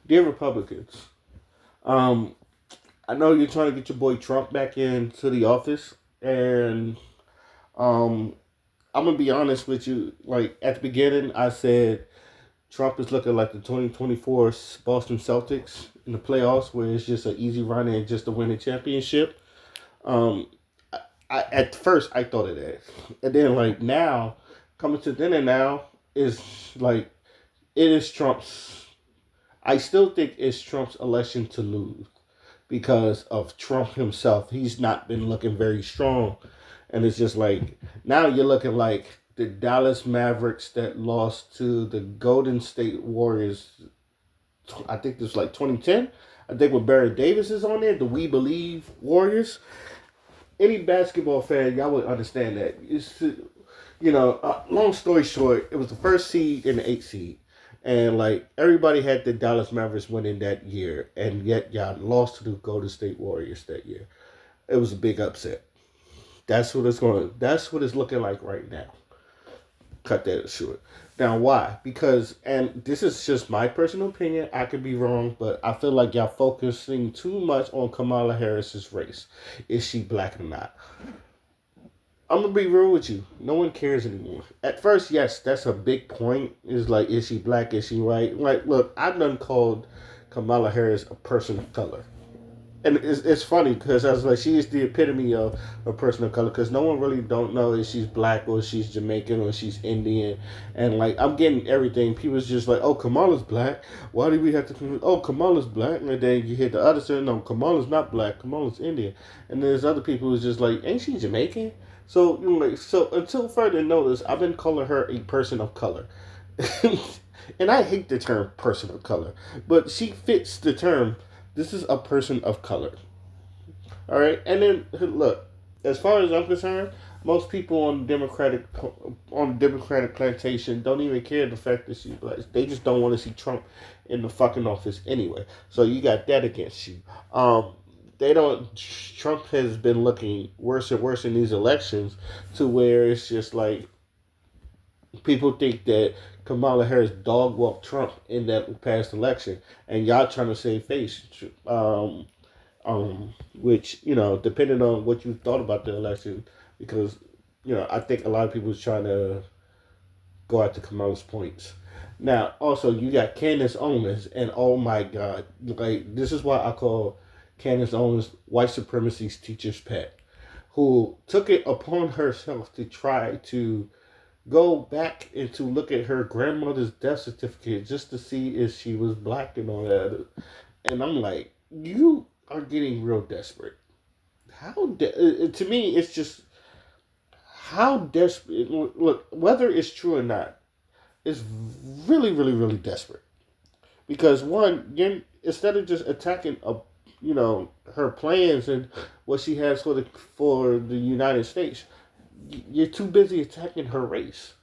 Dear Republicans, um, I know you're trying to get your boy Trump back into the office, and um, I'm gonna be honest with you. Like at the beginning, I said Trump is looking like the 2024 Boston Celtics in the playoffs, where it's just an easy run and just to win a championship. Um, at first I thought of that, and then like now coming to dinner now is like it is Trump's. I still think it's Trump's election to lose because of Trump himself. He's not been looking very strong, and it's just like now you're looking like the Dallas Mavericks that lost to the Golden State Warriors. I think this was like 2010. I think when Barry Davis is on there, the We Believe Warriors. Any basketball fan, y'all would understand that. Long story short, it was the first seed and the eighth seed. And like everybody had the Dallas Mavericks winning that year, and yet y'all lost to the Golden State Warriors that year. It was a big upset. That's what it's looking like right now. Cut that short. Now why? Because and this is just my personal opinion, I could be wrong, but I feel like y'all focusing too much on Kamala Harris's race. Is she black or not? I'm gonna be real with you. No one cares anymore. At first, yes, that's a big point. Is like, is she black? Is she white? Like, look, I've done called Kamala Harris a person of color, and it's funny because I was like, she is the epitome of a person of color. Because no one really don't know if she's black or she's Jamaican or she's Indian, and like I'm getting everything. People's just like, oh, Kamala's black. Why do we have to? Oh, Kamala's black, and then you hear the other side, no, Kamala's not black. Kamala's Indian, and there's other people who's just like, ain't she Jamaican? So like, so until further notice, I've been calling her a person of color, and I hate the term person of color, but she fits the term. This is a person of color. All right, and then look, as far as I'm concerned, most people on the Democratic plantation don't even care the fact that she's black. They just don't want to see Trump in the fucking office anyway. So you got that against you. They don't. Trump has been looking worse and worse in these elections, to where it's just like people think that Kamala Harris dog walked Trump in that past election, and y'all trying to save face. Which depending on what you thought about the election, because I think a lot of people was trying to go after Kamala's points. Now, also you got Candace Owens, and oh my God, like this is why I call Candace Owens white supremacy's teacher's pet, who took it upon herself to try to go back and to look at her grandmother's death certificate just to see if she was black and all that. And I'm like, you are getting real desperate. To me, it's just how desperate. Look, whether it's true or not, it's really, really, really desperate. Because one, instead of just attacking her plans and what she has for the United States, you're too busy attacking her race.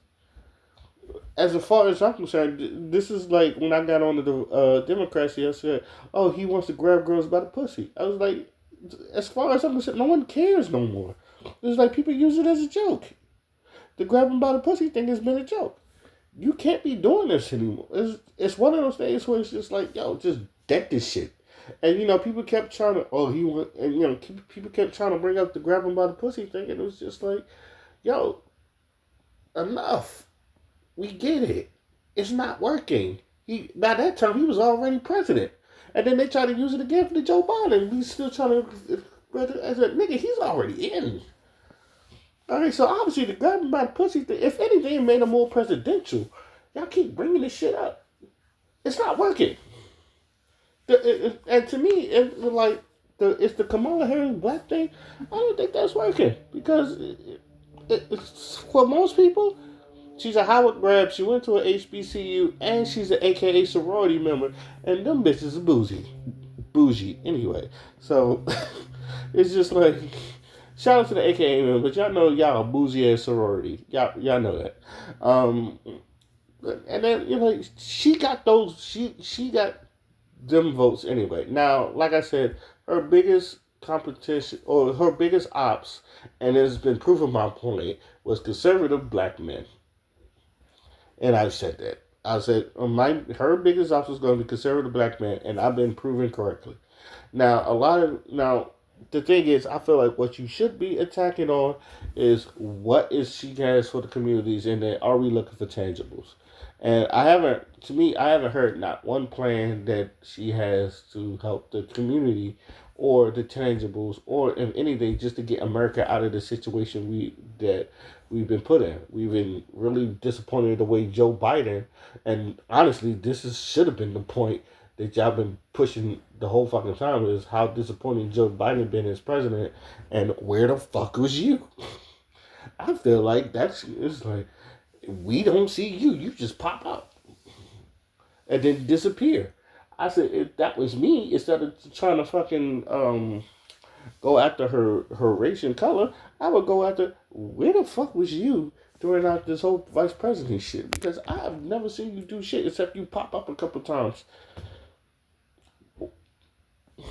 As far as I'm concerned, this is like when I got on to the Democrats yesterday. Oh, he wants to grab girls by the pussy. I was like, as far as I'm concerned, no one cares no more. It's like people use it as a joke. The grab them by the pussy thing has been a joke. You can't be doing this anymore. It's one of those things where it's just like, yo, just deck this shit. And people kept trying to, people kept trying to bring up the grab them by the pussy thing, and it was just like, yo, enough. We get it. It's not working. By that time he was already president, and then they try to use it again for the Joe Biden. We still trying to. I said, nigga, he's already in. All right, so obviously the grabbing by the pussy thing, if anything, it made him more presidential. Y'all keep bringing this shit up. It's not working. And to me, it's the Kamala Harris black thing. I don't think that's working because it's for most people. She's a Howard grab. She went to a HBCU, and she's an AKA sorority member. And them bitches are bougie anyway. So it's just like shout out to the AKA member, but y'all know y'all a bougie ass sorority. Y'all know that. And then she got those. She got them votes anyway. Now, like I said, her biggest competition or her biggest ops, and it's been proven my point, was conservative black men. And I've said that. I said her biggest obstacle is going to be conservative black men, and I've been proven correctly. Now the thing is, I feel like what you should be attacking on is what is she has for the communities, and then are we looking for tangibles? And I haven't heard not one plan that she has to help the community or the tangibles, or if anything, just to get America out of the situation we've been put in. We've been really disappointed the way Joe Biden, and honestly, should have been the point that y'all been pushing the whole fucking time is how disappointing Joe Biden been as president, and where the fuck was you? I feel like it's like we don't see you. You just pop up and then disappear. I said if that was me, instead of trying to fucking go after her race and color, I would go after where the fuck was you during out this whole vice president shit? Because I've never seen you do shit except you pop up a couple times.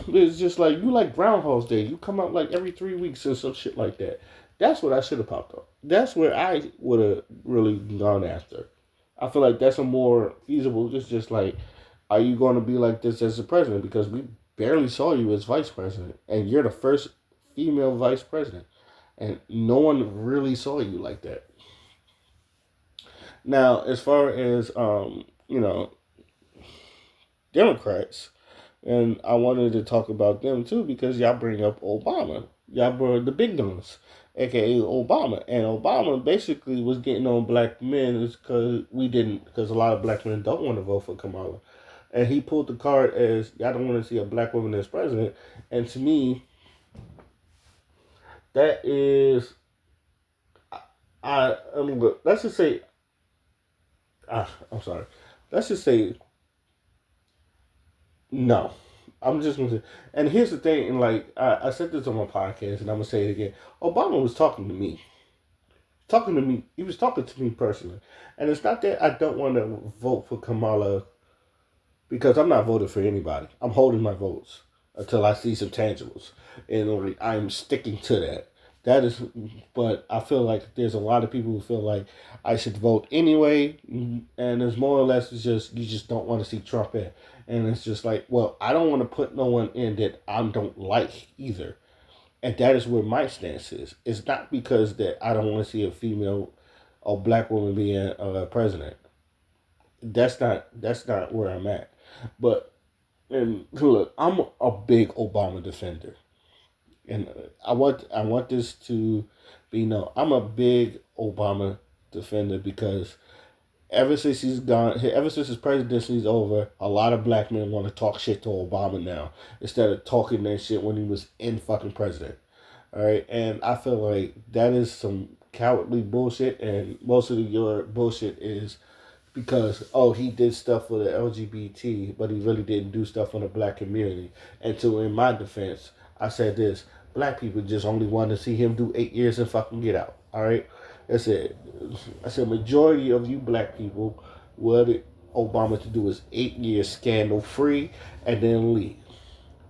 It's just like you like Groundhog's Day. You come out like every 3 weeks or some shit like that. That's what I should have popped up. That's where I would have really gone after. I feel like that's a more feasible. It's just like, are you going to be like this as a president? Because we barely saw you as vice president, and you're the first female vice president, and no one really saw you like that. Now, as far as Democrats, and I wanted to talk about them too because y'all bring up Obama. Y'all bring the big guns, aka Obama. And Obama basically was getting on black men because a lot of black men don't want to vote for Kamala. And he pulled the card as y'all don't want to see a black woman as president. And to me, that is let's just say I'm sorry. Let's just say no. I'm just gonna say, and here's the thing, and like I said this on my podcast, and I'm gonna say it again. Obama was talking to me, talking to me. He was talking to me personally, and it's not that I don't want to vote for Kamala because I'm not voting for anybody. I'm holding my votes until I see some tangibles, and like, I'm sticking to that. That is, but I feel like there's a lot of people who feel like I should vote anyway, and it's more or less it's just you just don't want to see Trump in, and it's just like, well, I don't want to put no one in that I don't like either, and that is where my stance is. It's not because that I don't want to see a female or black woman being president. That's not where I'm at. But and look, I'm a big Obama defender, and I want this to be known. I'm a big Obama defender because ever since his presidency is over, a lot of black men want to talk shit to Obama now instead of talking that shit when he was in fucking president. All right, and I feel like that is some cowardly bullshit, and most of your bullshit is because he did stuff for the LGBT, but he really didn't do stuff for the black community. And so, in my defense, I said this: black people just only want to see him do 8 years and fucking get out. All right, that's it. I said majority of you black people wanted Obama to do is 8 years scandal free and then leave.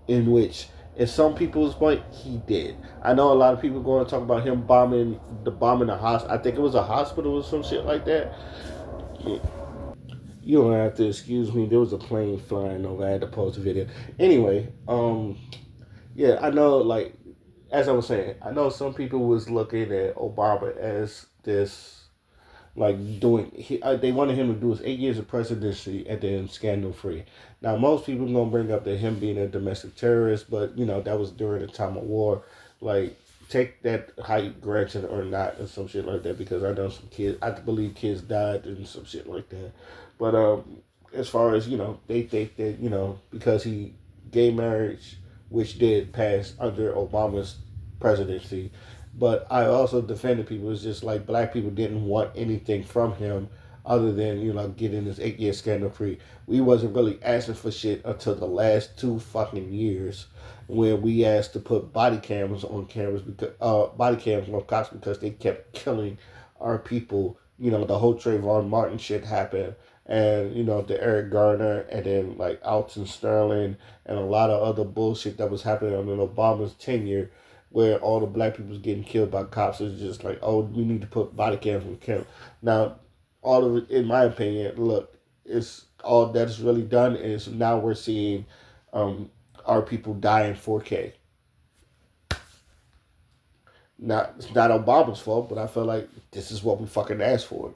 In which, in some people's point, he did. I know a lot of people going to talk about him bombing a hospital. I think it was a hospital or some shit like that. You don't have to excuse me. There was a plane flying over. I had to post a video. Anyway, yeah, I know. Like as I was saying, I know some people was looking at Obama as this like they wanted him to do his 8 years of presidency and then scandal free. Now most people gonna bring up that him being a domestic terrorist, but that was during the time of war. Like take that height granted or not and some shit like that because I know some kids. I believe kids died and some shit like that. But as far as they think that because he gay marriage, which did pass under Obama's presidency, but I also defended people. It's just like black people didn't want anything from him other than getting this 8 year scandal free. We wasn't really asking for shit until the last 2 fucking years when we asked to put body cams on cops because they kept killing our people. The whole Trayvon Martin shit happened, and the Eric Garner, and then like Alton Sterling, and a lot of other bullshit that was happening under Obama's tenure, where all the black people was getting killed by cops. It's just like, oh, we need to put body cams on camera. Now, all of it, in my opinion, look. It's all that's really done is now we're seeing um, our people die in 4K. Not it's not Obama's fault, but I feel like this is what we fucking asked for,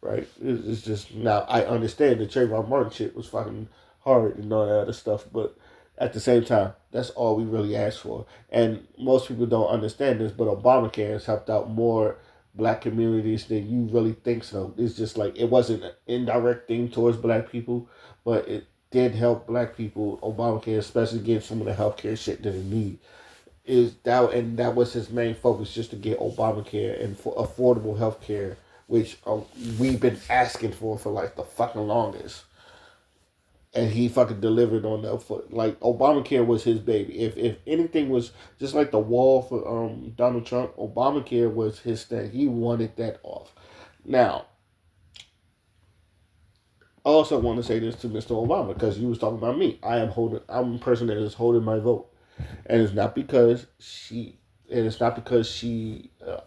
right? It's just now I understand the Trayvon Martin shit was fucking hard and all that other stuff, but at the same time, that's all we really asked for. And most people don't understand this, but Obamacare has helped out more black communities than you really think so. It's just like it wasn't an indirect thing towards black people, but it did help black people. Obamacare, especially getting some of the healthcare shit that they need is that, and that was his main focus, just to get Obamacare and for affordable health care, which we've been asking for like the fucking longest. And he fucking delivered on that. For like Obamacare was his baby. If anything was just like the wall for Donald Trump, Obamacare was his thing. He wanted that off. Now, I also want to say this to Mr. Obama because you was talking about me. I'm a person that is holding my vote. And it's not because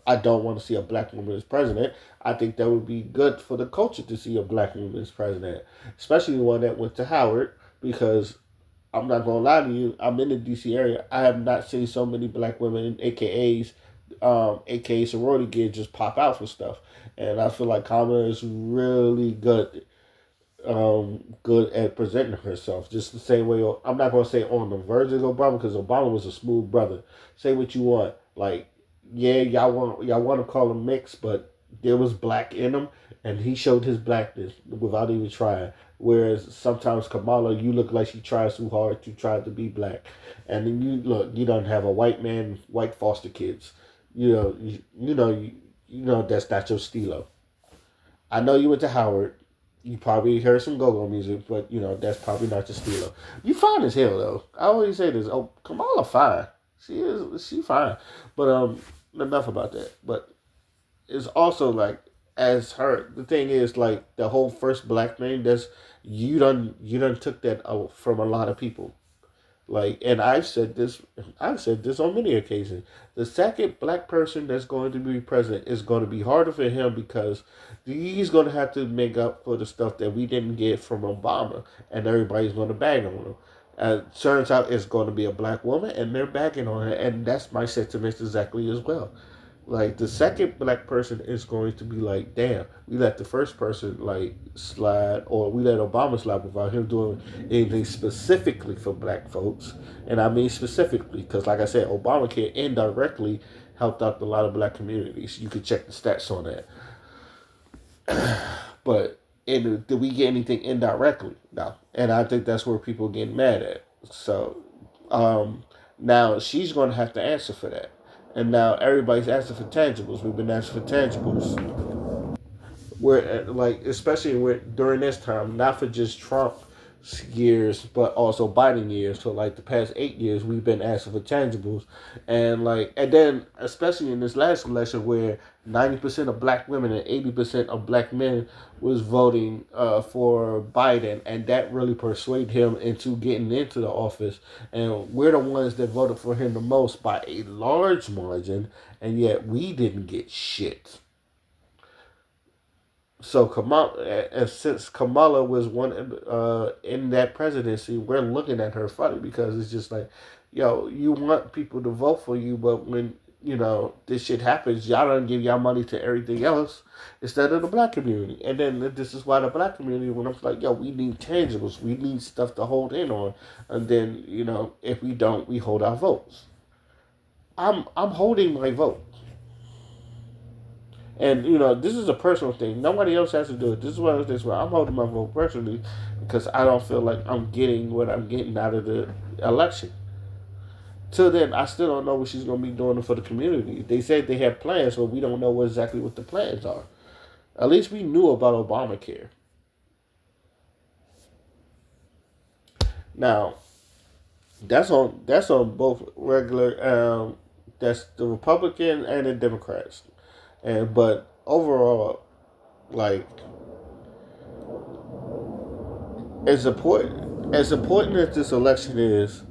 I don't want to see a black woman as president. I think that would be good for the culture to see a black woman as president, especially one that went to Howard. Because I'm not gonna lie to you, I'm in the DC area. I have not seen so many black women, AKAs, AKA sorority kids, just pop out for stuff. And I feel like Kamala is really good at presenting herself. Just the same way, I'm not going to say on the verge of Obama because Obama was a smooth brother. Say what you want. Like, yeah, y'all want to call him mixed, but there was black in him, and he showed his blackness without even trying. Whereas sometimes Kamala, you look like she tries too hard to try to be black, and then you don't have a white man, white foster kids. You know that's not your stilo. I know you went to Howard. You probably heard some go-go music, but that's probably not your stilo. You fine as hell though. I always say this. Oh, Kamala fine. She fine. But enough about that. But it's also like as her. The thing is like the whole first black name. That's you done took that out from a lot of people. Like, and I've said this on many occasions. The second black person that's going to be president is going to be harder for him because he's going to have to make up for the stuff that we didn't get from Obama, and everybody's going to bag on him. Turns out it's going to be a black woman, and they're bagging on her, and that's my sentiments exactly as well. Like the second black person is going to be like, damn, we let the first person like slide, or we let Obama slide without him doing anything specifically for black folks. And I mean specifically because, like I said, Obamacare indirectly helped out a lot of black communities. You can check the stats on that. But did we get anything indirectly? No. And I think that's where people get mad at. So now she's going to have to answer for that. And now everybody's asking for tangibles. We've been asking for tangibles. Where like especially during this time, not for just Trump years, but also Biden years. So like the past 8 years, we've been asking for tangibles, and then especially in this last election where 90% of black women and 80% of black men was voting for Biden, and that really persuaded him into getting into the office. And we're the ones that voted for him the most by a large margin, and yet we didn't get shit. So Kamala, and since Kamala was one in that presidency, we're looking at her funny because it's just like, yo, you want people to vote for you, but when this shit happens, y'all don't give y'all money to everything else instead of the black community. And then this is why the black community, when I'm like, yo, we need tangibles, we need stuff to hold in on, and then if we don't, we hold our votes. I'm holding my vote. And this is a personal thing. Nobody else has to do it. This is one of the things where I'm holding my vote personally because I don't feel like I'm getting what I'm getting out of the election. Till then, I still don't know what she's going to be doing for the community. They said they had plans, but we don't know exactly what the plans are. At least we knew about Obamacare. Now, that's on both regular. That's the Republican and the Democrats. But overall, like as important as this election is,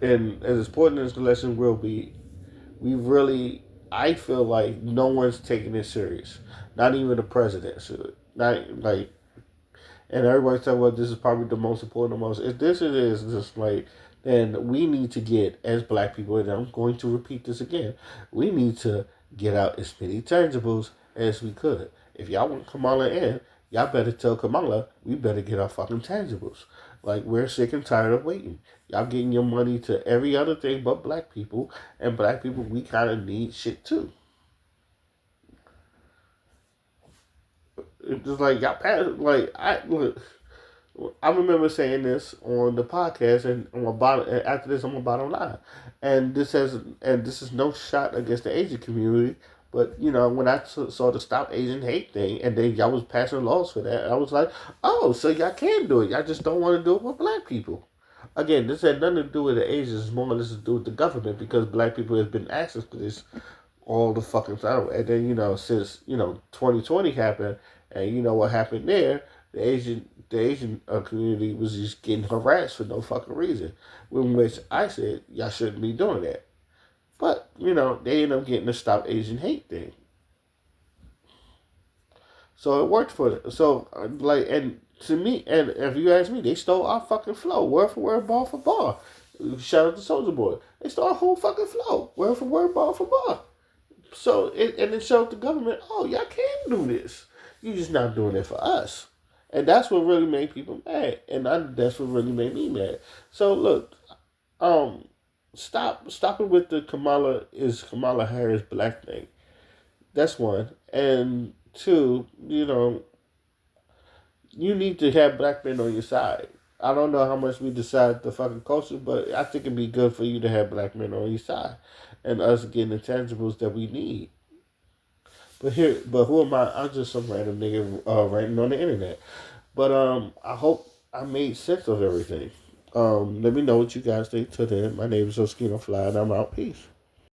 and as important as the election will be, we really, I feel like no one's taking it serious. Not even the president should. Not like And everybody said, well, this is probably the most important, the most. If this it is just like, then we need to get, as black people, and I'm going to repeat this again, we need to get out as many tangibles as we could. If y'all want Kamala in, y'all better tell Kamala we better get our fucking tangibles. Like, we're sick and tired of waiting. Y'all getting your money to every other thing but black people, and black people, we kind of need shit too. It's just like y'all pass. Like I look, I remember saying this on the podcast, and on my bottom. After this, on my bottom line, and this is no shot against the Asian community, but when I saw the Stop Asian Hate thing, and then y'all was passing laws for that, I was like, oh, so y'all can do it. Y'all just don't want to do it with black people. Again, this had nothing to do with the Asians. It's more or less to do with the government because black people have been asking for this all the fucking time. And then since 2020 happened, and you know what happened there, the Asian community was just getting harassed for no fucking reason. In which I said y'all shouldn't be doing that. But they ended up getting the Stop Asian Hate thing. So it worked for them. So like, and to me, and if you ask me, they stole our fucking flow, word for word, bar for bar. Shout out to Soldier Boy. They stole our whole fucking flow, word for word, bar for bar. So it showed the government, oh, y'all can do this. You just not doing it for us. And that's what really made people mad. And that's what really made me mad. So look, um, stop it with the Kamala Harris black thing. That's one. And two, you need to have black men on your side. I don't know how much we decide the fucking culture, but I think it'd be good for you to have black men on your side, and us getting the tangibles that we need. But who am I? I'm just some random nigga writing on the internet. But I hope I made sense of everything. Let me know what you guys think. Till then, my name is Oskino Fly, and I'm out. Peace.